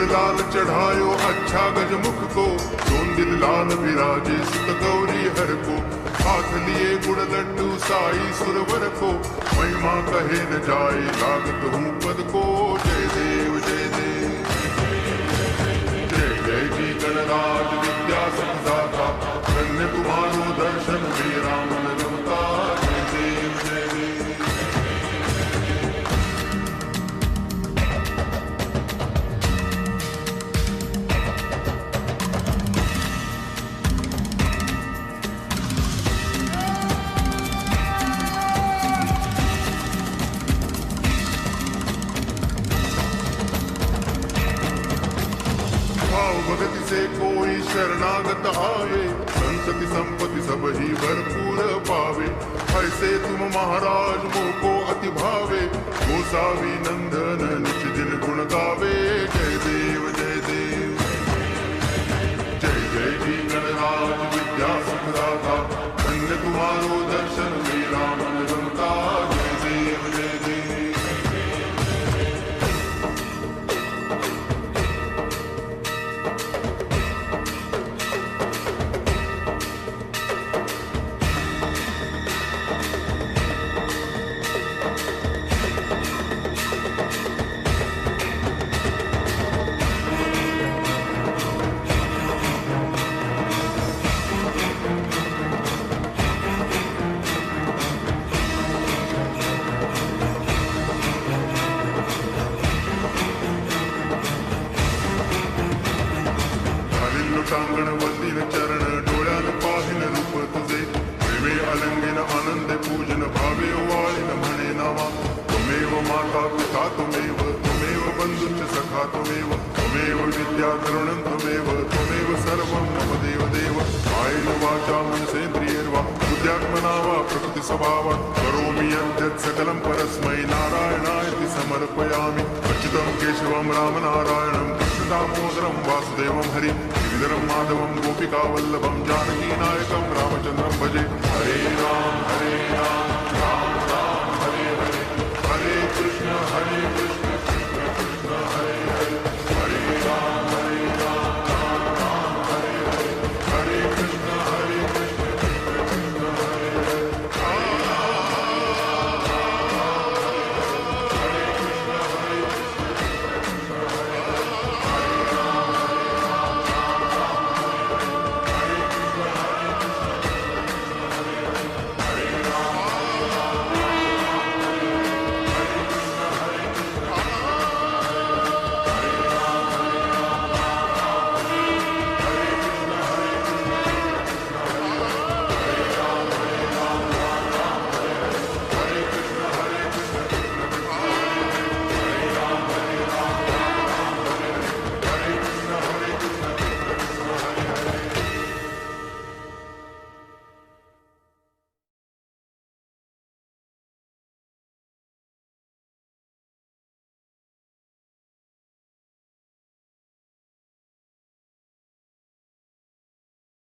लाल चढ़ायो अच्छा गजमुख को, दोन दिल लाल विराजे सुत गौरी हर को, हाथ लिए गुड़ लड्डू साई सुरवर को, महिमा कहे न जाए लागत हूँ पद को। जय देव जय देव जय जय जी गणराज विद्या संदाता, धन्य तुम्हारो दर्शन मेरा मन रमता। जय देव जय देव भगति से कोई शरणागत आए, संतति संपत्ति सब ही भरपूर पावे। ऐसे तुम महाराज मोको अति भावे, गोसावी नंदन निज दिन गुण गावे। जय देव जय देव जय जय जी गणराज विद्या सुखदाता, धन्य तुम्हारो दर्शन मेरा मन रमता। जय देव जय देव टांगण वंदिन चरण, डोळ्यान पाहिन रूप तुझे, प्रेमे अलंगिन आनंद पूजन, भावे वाळीन म्हणे नावा। त्वमेव माता पिता त्वमेव, त्वमेव बंधुश्च सखा त्वमेव, त्वमेव विद्या करुणं त्वमेव, त्वमेव सर्वं मम देव देव। कायेन वाचा मनसेन्द्रियैर्वा बुद्ध्यात्मना वा प्रकृति स्वभावात् करोमि यद्यत् सकलं परस्मै नारायणायति समर्पयामि। अच्युतं केशवं रामनारायणं कृष्णदामोदरं वासुदेवं हरि, गिरिधरं माधवं गोपिकावल्लभं जानकीनायकं रामचन्द्रं भजे। हरे राम